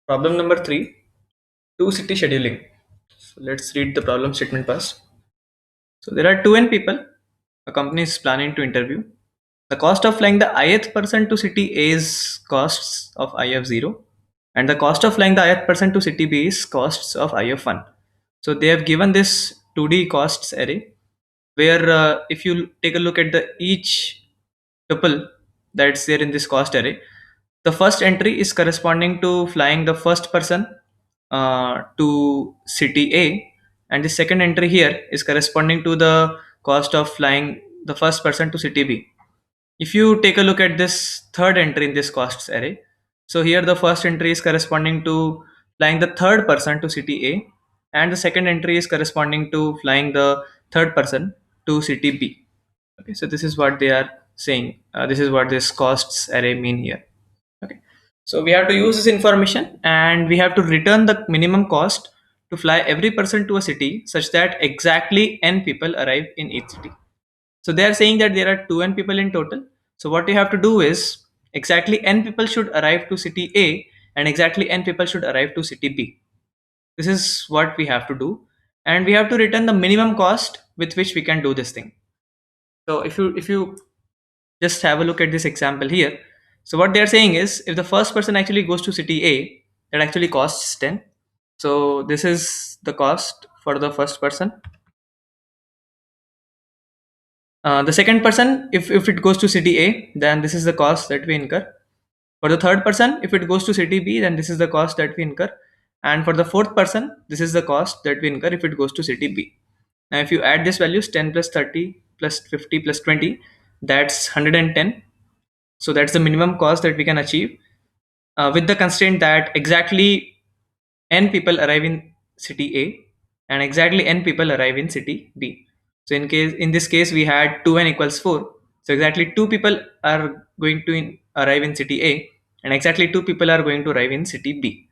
Problem number 3, two city scheduling. So let's read the problem statement first. So there are 2n people. A company is planning to interview. The cost of flying the ith person to city A is costs of I of 0, and the cost of flying the ith person to city B is costs of I of 1. So they have given this 2D costs array where if you take a look at the each tuple that's there in this cost array, the first entry is corresponding to flying the first person to city A, and the second entry here is corresponding to the cost of flying the first person to city B. If you take a look at this third entry in this costs array, so here the first entry is corresponding to flying the third person to city A, and the second entry is corresponding to flying the third person to city B. Okay, so this is what they are saying. This is what this costs array mean here. Okay, so we have to use this information and we have to return the minimum cost to fly every person to a city such that exactly n people arrive in each city. So they are saying that there are 2n people in total. So what you have to do is exactly n people should arrive to city A and exactly n people should arrive to city B. This is what we have to do, and we have to return the minimum cost with which we can do this thing. So if you just have a look at this example here. So what they are saying is if the first person actually goes to city A, that actually costs 10. So this is the cost for the first person. The second person, if it goes to city A, then this is the cost that we incur. For the third person, if it goes to city B, then this is the cost that we incur. And for the fourth person, this is the cost that we incur if it goes to city B. Now, if you add these values 10 plus 30 plus 50 plus 20, that's 110. So that's the minimum cost that we can achieve with the constraint that exactly n people arrive in city A and exactly n people arrive in city B. So in this case we had 2n equals 4. So exactly 2 people are going to arrive in city A and exactly 2 people are going to arrive in city B.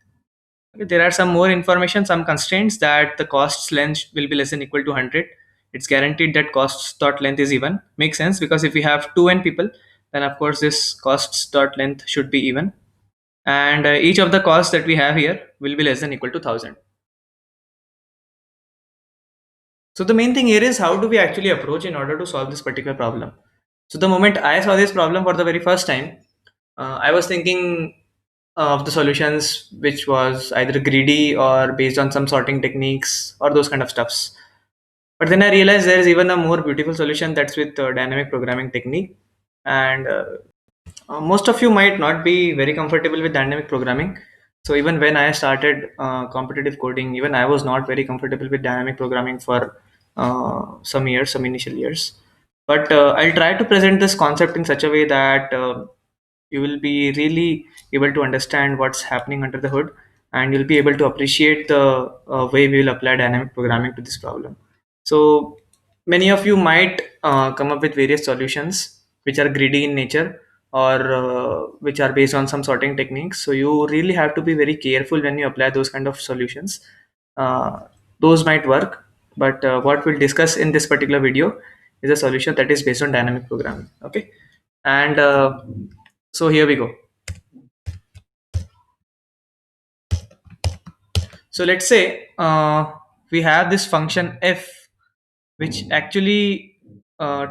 Okay, there are some more information, some constraints that the costs length will be less than equal to 100. It's guaranteed that costs dot length is even. Makes sense because if we have 2n people, then of course this costs dot length should be even, and each of the costs that we have here will be less than equal to 1000. So the main thing here is how do we actually approach in order to solve this particular problem. So the moment I saw this problem for the very first time, I was thinking of the solutions which was either greedy or based on some sorting techniques or those kind of stuffs. But then I realized there is even a more beautiful solution, that's with dynamic programming technique. And most of you might not be very comfortable with dynamic programming. So even when I started competitive coding, even I was not very comfortable with dynamic programming for some years, some initial years. But I'll try to present this concept in such a way that you will be really able to understand what's happening under the hood, and you'll be able to appreciate the way we will apply dynamic programming to this problem. So many of you might come up with various solutions which are greedy in nature or which are based on some sorting techniques. So you really have to be very careful when you apply those kind of solutions. uh, those might work, but what we'll discuss in this particular video is a solution that is based on dynamic programming. Okay, and so here we go. So let's say we have this function f which actually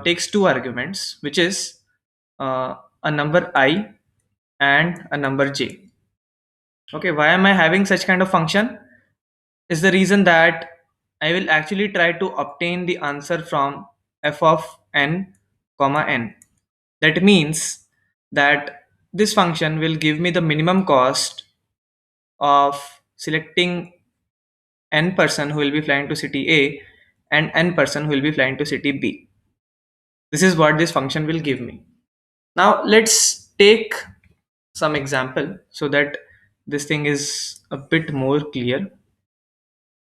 takes two arguments, which is a number I and a number j. Okay, why am I having such kind of function? Is the reason that I will actually try to obtain the answer from f of n comma n. That means that this function will give me the minimum cost of selecting n person who will be flying to city A and n person who will be flying to city B. This is what this function will give me. Now let's take some example so that this thing is a bit more clear.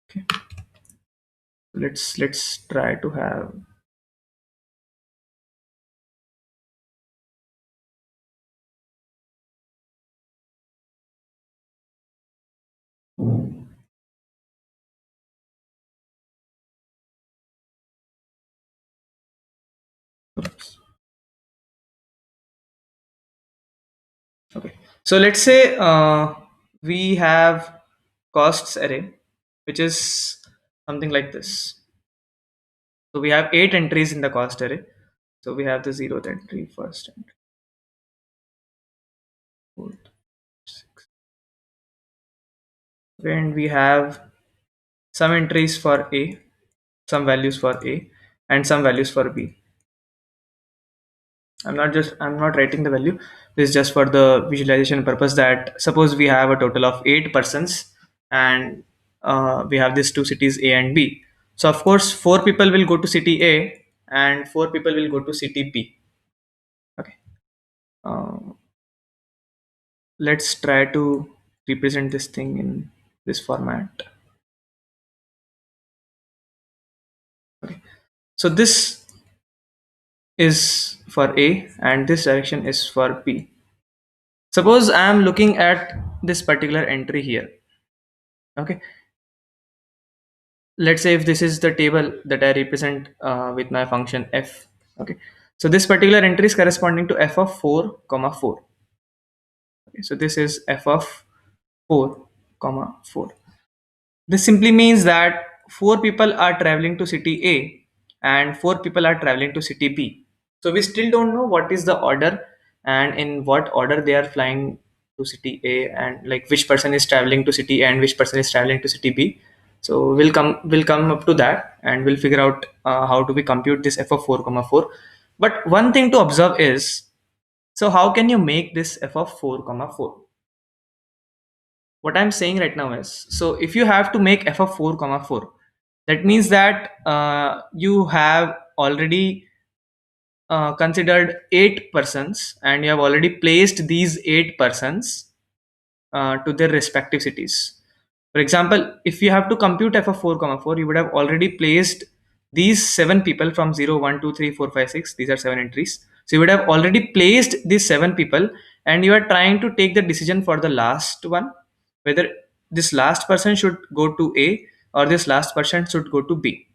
Okay. Let's try to have. Oops. Okay. So let's say we have costs array, which is something like this. So we have 8 entries in the cost array. So we have the 0th entry, first entry, fourth, sixth, and we have some entries for A, some values for A, and some values for B. I'm not writing the value. This is just for the visualization purpose, that suppose we have a total of 8 persons, and we have these two cities A and B. So of course 4 people will go to city A and 4 people will go to city B. Okay. Uh, let's try to represent this thing in this format. Okay. So this is for A and this direction is for B. Suppose I am looking at this particular entry here. Okay. Let's say if this is the table that I represent with my function f. Okay. So this particular entry is corresponding to f of 4 comma 4. Okay. So this is f of 4 comma 4. This simply means that 4 people are traveling to city A and 4 people are traveling to city B. So we still don't know what is the order and in what order they are flying to city A, and like which person is traveling to city A and which person is traveling to city B. So we'll come up to that and we'll figure out how do we compute this f of 4 comma 4. But one thing to observe is, so how can you make this f of 4 comma 4? What I'm saying right now is, so if you have to make f of 4 comma 4, that means that you have already considered 8 persons and you have already placed these 8 persons to their respective cities. For example, if you have to compute f of 4 comma 4, you would have already placed these 7 people from 0 1 2 3 4 5 6. These are 7 entries, so you would have already placed these 7 people and you are trying to take the decision for the last one, whether this last person should go to A or this last person should go to B.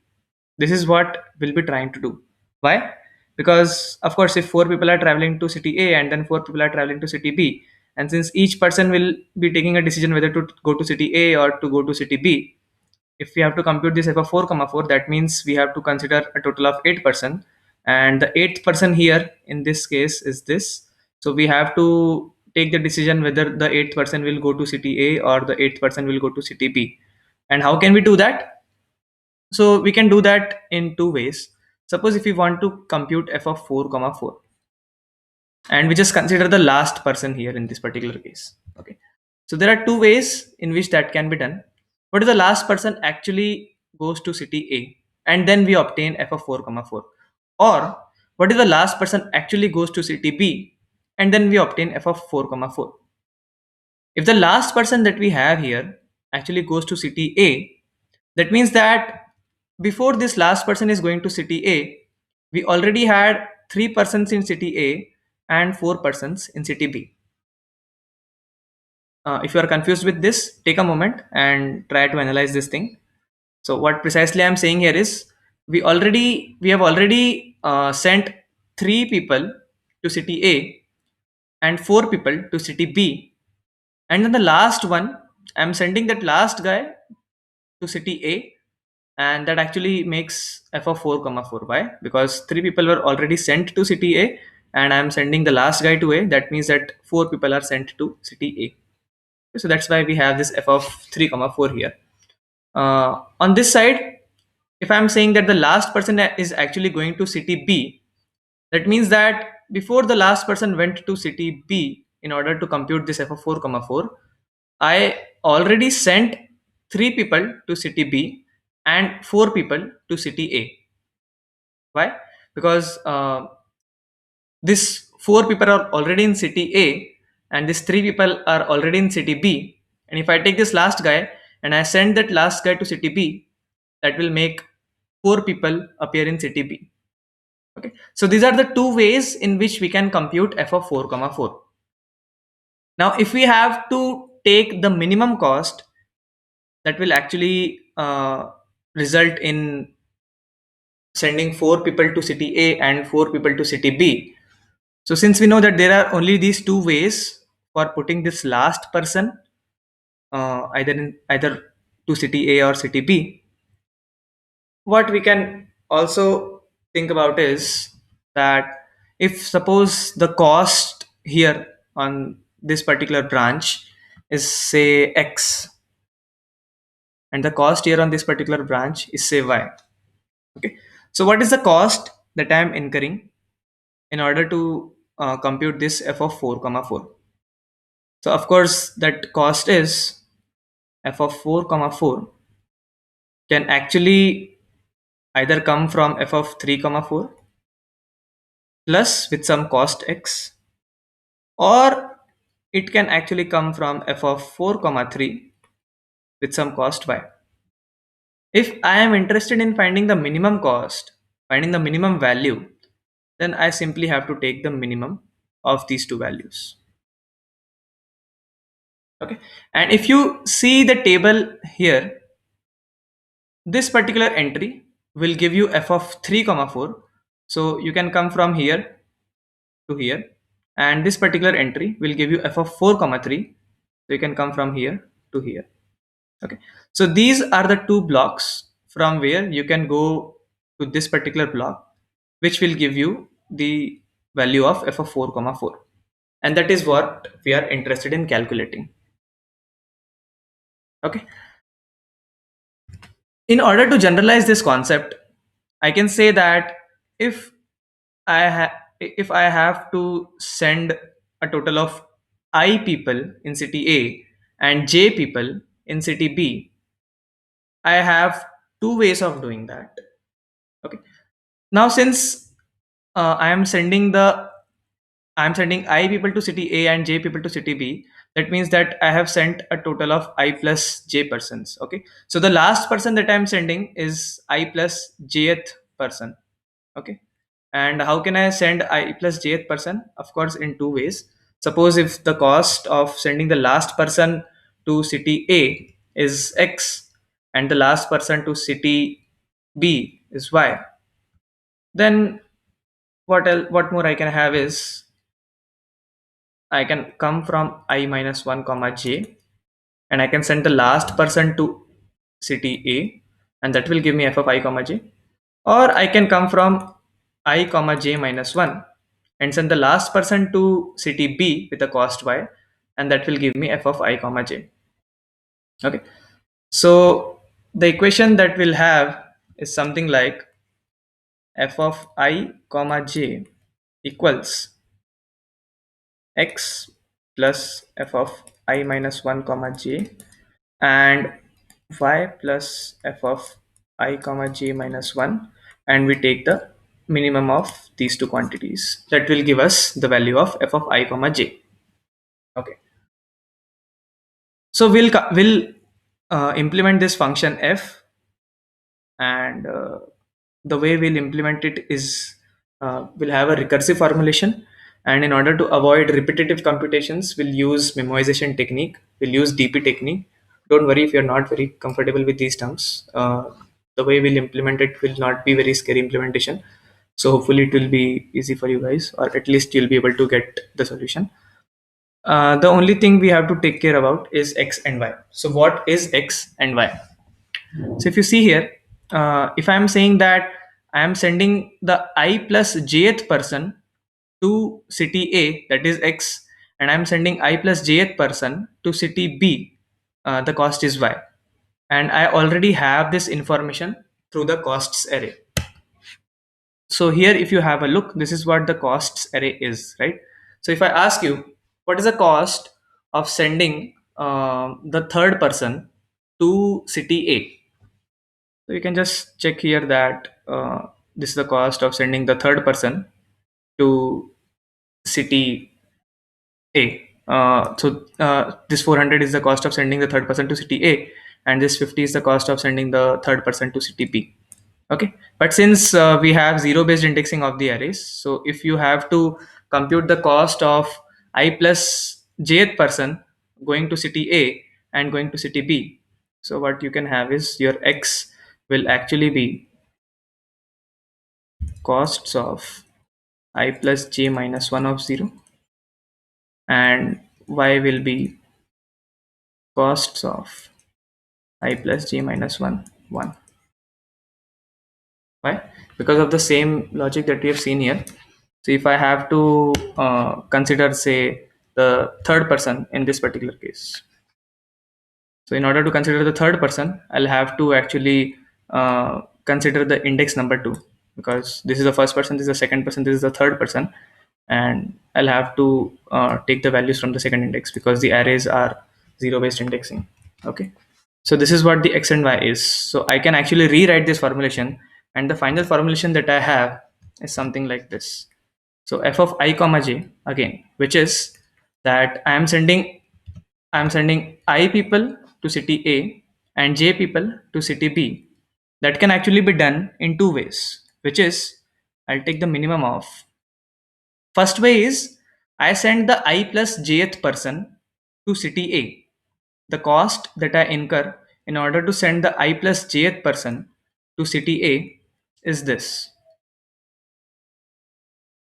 This is what we'll be trying to do. Why? Because of course if 4 people are traveling to city A and then 4 people are traveling to city B, and since each person will be taking a decision whether to go to city A or to go to city B, if we have to compute this f of 4 comma 4, that means we have to consider a total of 8 person, and the 8th person here in this case is this. So we have to take the decision whether the 8th person will go to city A or the 8th person will go to city B. And how can we do that? So we can do that in two ways. Suppose if we want to compute f of 4 comma 4, and we just consider the last person here in this particular case. Okay. So there are two ways in which that can be done. What if the last person actually goes to city A and then we obtain f of 4 comma 4? Or what if the last person actually goes to city B and then we obtain f of 4 comma 4? If the last person that we have here actually goes to city A, that means that before this last person is going to city A, we already had 3 persons in city A and 4 persons in city B. If you are confused with this, take a moment and try to analyze this thing. So what precisely I'm saying here is, we have already sent 3 people to city A and 4 people to city B, and then the last one, I'm sending that last guy to city A, and that actually makes f of 4 comma 4. Why? Because 3 people were already sent to city A and I'm sending the last guy to A. That means that 4 people are sent to city A. So that's why we have this f of 3 comma 4 here. On this side, if I'm saying that the last person is actually going to city B, that means that before the last person went to city B, in order to compute this f of 4 comma 4, I already sent 3 people to city B and 4 people to city A. Why? Because these 4 people are already in city A and these 3 people are already in city B. And if I take this last guy and I send that last guy to city B, that will make 4 people appear in city B. Okay. So these are the two ways in which we can compute f of 4 comma 4. Now, if we have to take the minimum cost, that will actually result in sending 4 people to city A and 4 people to city B. So since we know that there are only these two ways for putting this last person either to city A or city B. What we can also think about is that if suppose the cost here on this particular branch is say X, and the cost here on this particular branch is say Y. Okay. So what is the cost that I am incurring in order to compute this f of 4 comma 4? So of course that cost is f of 4 comma 4 can actually either come from f of 3 comma 4 plus with some cost x, or it can actually come from f of 4 comma 3 with some cost y. If I am interested in finding the minimum cost, finding the minimum value, then I simply have to take the minimum of these two values. Okay. And if you see the table here, this particular entry will give you f of 3 comma 4. So you can come from here to here, and this particular entry will give you f of 4 comma 3. So you can come from here to here. Okay. So these are the two blocks from where you can go to this particular block, which will give you the value of f of 4 comma 4, and that is what we are interested in calculating. Okay. In order to generalize this concept, I can say that if if I have to send a total of I people in city A and j people in city B, I have two ways of doing that. Okay. Now since I am sending I people to city A and j people to city B, that means that I have sent a total of I plus j persons. Okay. So the last person that I am sending is I plus jth person. Okay. And how can I send I plus jth person? Of course, in two ways. Suppose if the cost of sending the last person to city A is X and the last person to city B is Y, then what more I can have is I can come from I minus 1 comma j, and I can send the last person to city A, and that will give me f of I comma j. Or I can come from I comma j minus 1 and send the last person to city B with a cost y, and that will give me f of I comma j. Okay. So the equation that we'll have is something like f of I comma j equals x plus f of I minus 1 comma j and y plus f of I comma j minus 1, and we take the minimum of these two quantities. That will give us the value of f of I comma j. Okay. So we'll implement this function f, and the way we'll implement it is we'll have a recursive formulation, and in order to avoid repetitive computations, we'll use memoization technique, we'll use DP technique. Don't worry if you're not very comfortable with these terms. The way we'll implement it will not be very scary implementation, so hopefully it will be easy for you guys, or at least you'll be able to get the solution. The only thing we have to take care about is x and y. So what is x and y? So if you see here, if I am saying that I am sending the I plus jth person to city A, that is X, and I am sending I plus jth person to city B, the cost is Y. And I already have this information through the costs array. So here, if you have a look, this is what the costs array is, right? So if I ask you, what is the cost of sending the third person to city A? So you can just check here that this is the cost of sending the third person to city A. This 400 is the cost of sending the third person to city A, and this 50 is the cost of sending the third person to city B. Okay, but since we have zero based indexing of the arrays, so if you have to compute the cost of I plus jth person going to city A and going to city B, so what you can have is your x will actually be costs of I plus j minus 1 of 0, and y will be costs of I plus j minus 1 1. Why? Because of the same logic that we have seen here. So if I have to consider, say, the third person in this particular case, so in order to consider the third person, I'll have to actually consider the index number 2, because this is the first person, this is the second person, this is the third person, and I'll have to take the values from the second index because the arrays are zero based indexing. Okay. So this is what the x and y is. So I can actually rewrite this formulation, and the final formulation that I have is something like this. So f of I comma j, again, which is that I am sending I people to city A and j people to city B. That can actually be done in two ways, which is I'll take the minimum of. First way is I send the I plus jth person to city A. The cost that I incur in order to send the I plus jth person to city A is this.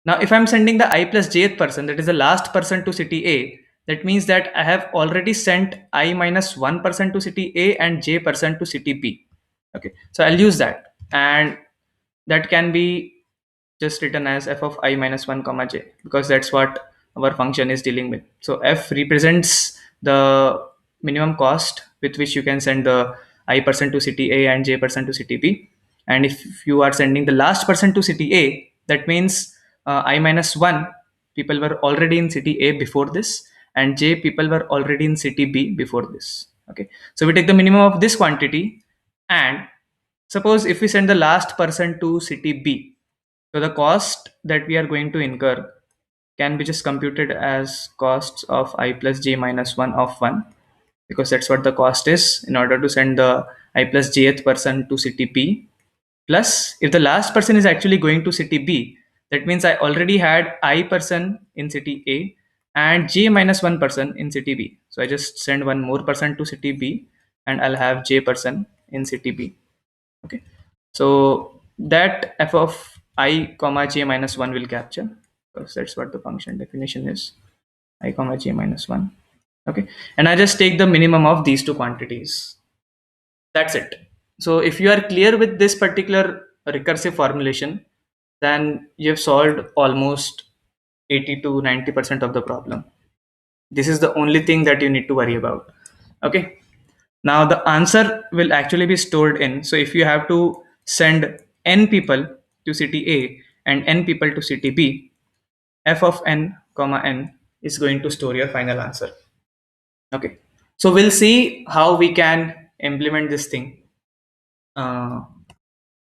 Now, if I'm sending the I plus jth person, that is the last person to city A, that means that I have already sent I minus 1 person to city A and j person to city B. Okay, so I'll use that, and that can be just written as f of I minus 1 comma j, because that's what our function is dealing with. So f represents the minimum cost with which you can send the I person to city A and j person to city B. And if you are sending the last person to city A, that means I minus 1 people were already in city A before this, and j people were already in city B before this. Okay, so we take the minimum of this quantity, and suppose if we send the last person to city B, so the cost that we are going to incur can be just computed as costs of I plus j minus 1 of 1, because that's what the cost is in order to send the I plus jth person to city B. Plus, if the last person is actually going to city B, that means I already had I person in city A and j minus 1 person in city B. So I just send one more person to city B, and I'll have j person in city B. Okay. So that f of I comma j minus 1 will capture, because that's what the function definition is, I comma j minus 1. Okay. And I just take the minimum of these two quantities. That's it. So if you are clear with this particular recursive formulation, then you've solved almost 80 to 90% of the problem. This is the only thing that you need to worry about. Okay. Now the answer will actually be stored in. So if you have to send n people to city A and n people to city B, f of n comma n is going to store your final answer. Okay. So we'll see how we can implement this thing uh,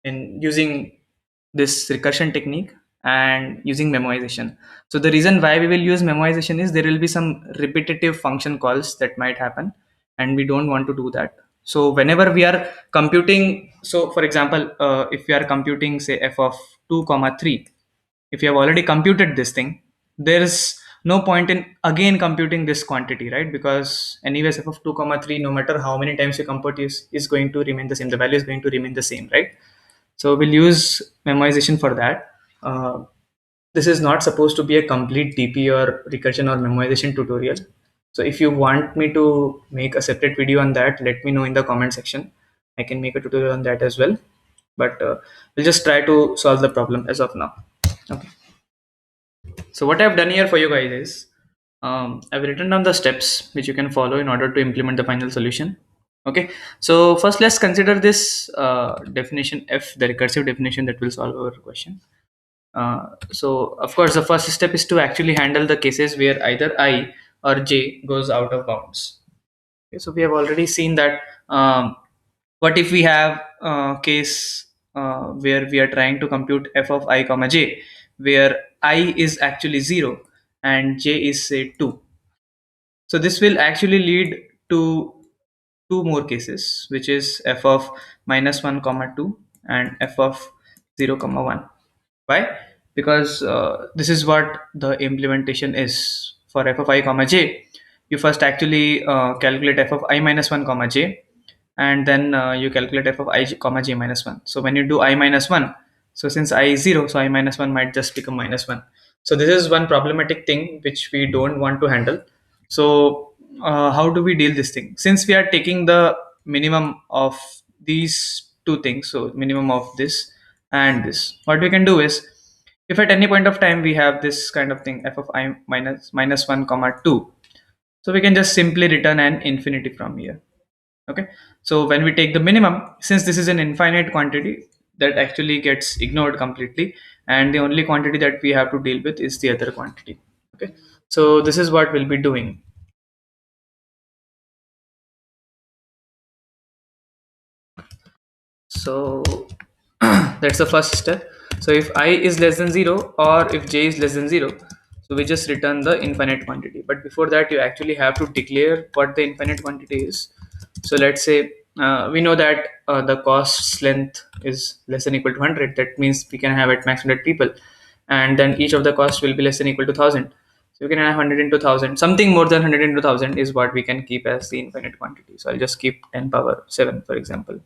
in using this recursion technique and using memoization. So the reason why we will use memoization is there will be some repetitive function calls that might happen, and we don't want to do that. So whenever we are computing, so for example, if we are computing say f of 2 comma 3, if you have already computed this thing, there is no point in again computing this quantity, right? Because anyways f of 2 comma 3, no matter how many times you compute, is going to remain the same, the value is going to remain the same, right? So we'll use memoization for that. This is not supposed to be a complete DP or recursion or memoization tutorial. So if you want me to make a separate video on that, let me know in the comment section. I can make a tutorial on that as well. But we'll just try to solve the problem as of now. Okay. So what I've done here for you guys is I've written down the steps which you can follow in order to implement the final solution. Okay, so first let's consider this definition f, the recursive definition that will solve our question. So of course the first step is to actually handle the cases where either I or j goes out of bounds. Okay, so we have already seen that what if we have a case where we are trying to compute f of I comma j, where I is actually 0 and j is say 2. So this will actually lead to two more cases, which is f of minus 1 comma 2 and f of 0 comma 1. Why? Because this is what the implementation is for f of I comma j. You first actually calculate f of I minus 1 comma j, and then you calculate f of I comma j minus 1. So when you do I minus 1, so since I is 0, so I minus 1 might just become minus 1. So this is one problematic thing which we don't want to handle. So how do we deal this thing? Since we are taking the minimum of these two things, so minimum of this and this, what we can do is, if at any point of time we have this kind of thing, f of I minus 1 comma 2, so we can just simply return an infinity from here. Okay, so when we take the minimum, since this is an infinite quantity, that actually gets ignored completely, and the only quantity that we have to deal with is the other quantity. Okay, so this is what we'll be doing. So that's the first step. So if I is less than 0 or if j is less than 0, so we just return the infinite quantity. But before that, you actually have to declare what the infinite quantity is. So let's say we know that the cost's length is less than equal to 100. That means we can have at max 100 people, and then each of the costs will be less than equal to 1000. So we can have 100 into 1000. Something more than 100 into 1000 is what we can keep as the infinite quantity. So I'll just keep 10 power 7, for example.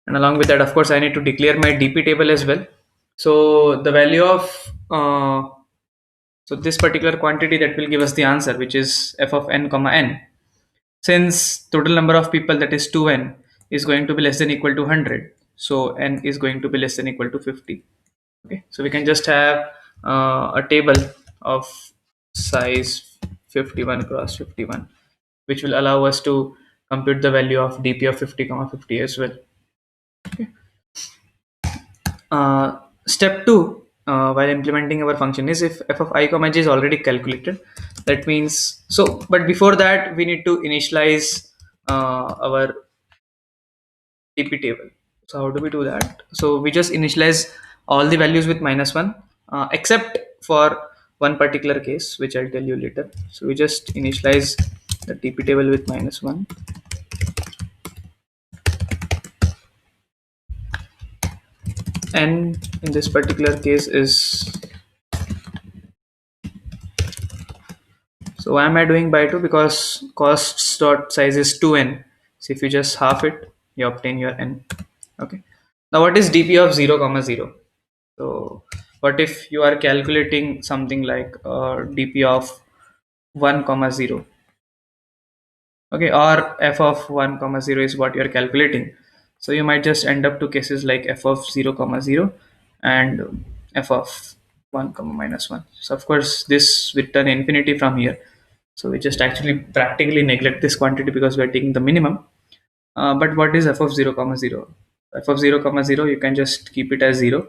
And along with that, of course, I need to declare my dp table as well. So the value of so this particular quantity that will give us the answer, which is f of n comma n, since total number of people, that is 2n, is going to be less than equal to 100, so n is going to be less than equal to 50. Okay, so we can just have a table of size 51 cross 51, which will allow us to compute the value of dp of 50 comma 50 as well. Step 2, while implementing our function, is if f of I comma j is already calculated. That means, so but before that we need to initialize our dp table. So how do we do that? So we just initialize all the values with -1, except for one particular case, which I'll tell you later. So we just initialize the dp table with -1, and in this particular case is, so why am I doing by 2? Because costs dot size is 2n. So if you just half it, you obtain your n. Okay. Now what is dp of 0 comma 0? So what if you are calculating something like dp of 1 comma 0? Okay, or f of 1 comma 0 is what you are calculating. So you might just end up to cases like f of 0 comma 0 and f of 1 comma minus 1. So of course this will turn infinity from here. So we just actually practically neglect this quantity because we are taking the minimum. But what is f of 0 comma 0? F of 0 comma 0, you can just keep it as 0.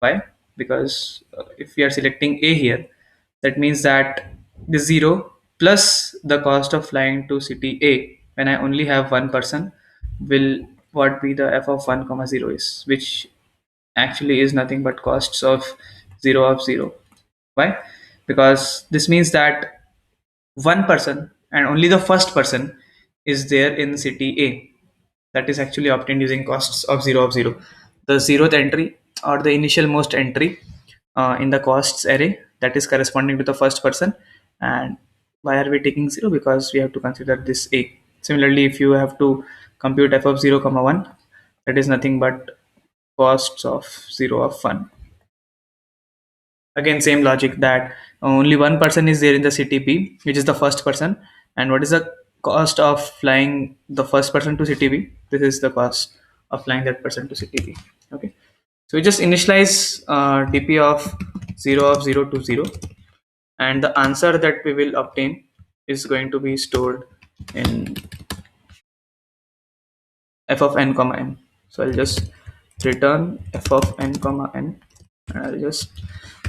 Why? Because if we are selecting a here, that means that the 0 plus the cost of flying to city A, when I only have one person, will what be the f of 1 comma 0 is, which actually is nothing but costs of 0 of 0. Why? Because this means that one person and only the first person is there in city A, that is actually obtained using costs of 0 of 0. The zeroth entry or the initial most entry in the costs array, that is corresponding to the first person. And why are we taking 0? Because we have to consider this A. Similarly, if you have to compute f of 0 comma 1, that is nothing but costs of 0 of 1. Again, same logic, that only one person is there in the city B, which is the first person. And what is the cost of flying the first person to city B? This is the cost of flying that person to city B. Okay, so we just initialize dp of 0 of 0 to 0, and the answer that we will obtain is going to be stored in f of n comma n. So I'll just return f of n comma n, and I'll just,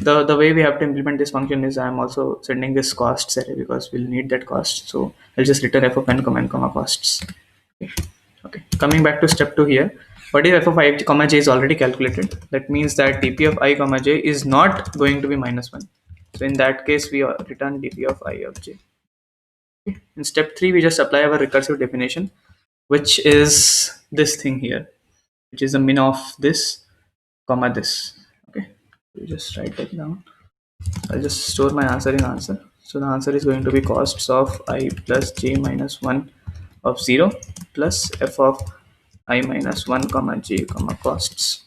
the way we have to implement this function is I'm also sending this costs array because we'll need that cost. So I'll just return f of n comma n comma costs. Okay. Okay, coming back to step 2 here. What if f of I comma j is already calculated? That means that dp of I comma j is not going to be -1. So in that case, we return dp of I of j. Okay. In step 3, we just apply our recursive definition, which is this thing here, which is the min of this comma this. Okay, we just write that down. I'll just store my answer in answer. So the answer is going to be costs of I plus j minus 1 of 0 plus f of I minus 1 comma j comma costs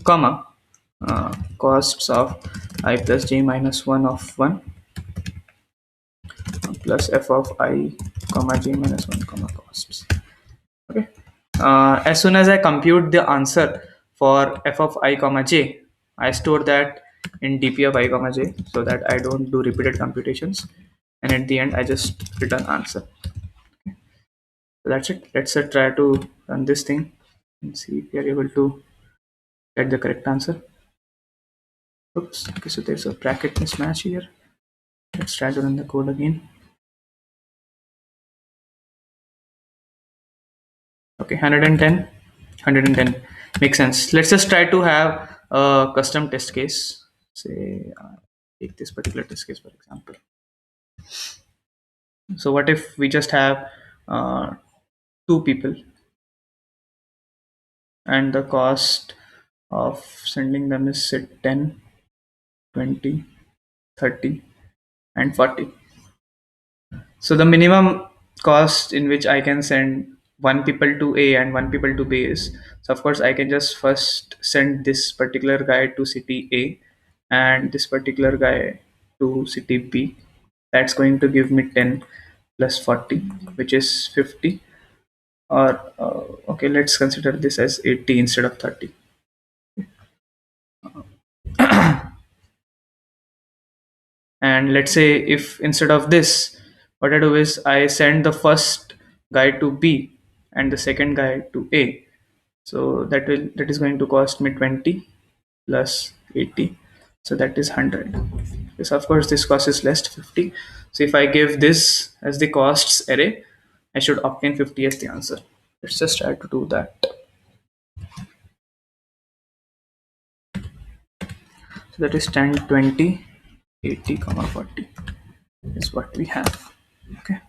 comma costs of I plus j minus 1 of 1 plus f of I comma j minus 1 comma costs. Okay. As soon as I compute the answer for f of I comma j, I store that in dp of I comma j so that I don't do repeated computations, and at the end I just return answer. So that's it. Let's try to run this thing and see if we are able to get the correct answer. Oops. Okay, so there's a bracket mismatch here. Let's try to run the code again. Okay, 110, 110 makes sense. Let's just try to have a custom test case. Say, take this particular test case for example. So what if we just have uh, two people, and the cost of sending them is say 10, 20, 30, and 40. So the minimum cost in which I can send one people to A and one people to B is, so of course I can just first send this particular guy to city A and this particular guy to city B. That's going to give me 10 plus 40, which is 50. Or okay, let's consider this as 80 instead of 30. And let's say if instead of this, what I do is I send the first guy to B and the second guy to A. So that is going to cost me 20 plus 80. So that is 100. Yes, of course this cost is less 50. So if I give this as the costs array, I should obtain 50 as the answer. Let's just try to do that. So that is 10, 20, 80, comma 40 is what we have. Okay.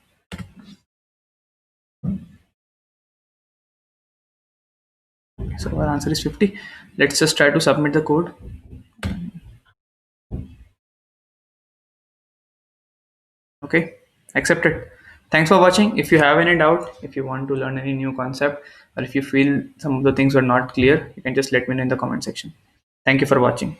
So our answer is 50. Let's just try to submit the code. Okay, accepted. Thanks for watching. If you have any doubt, if you want to learn any new concept, or if you feel some of the things were not clear, you can just let me know in the comment section. Thank you for watching.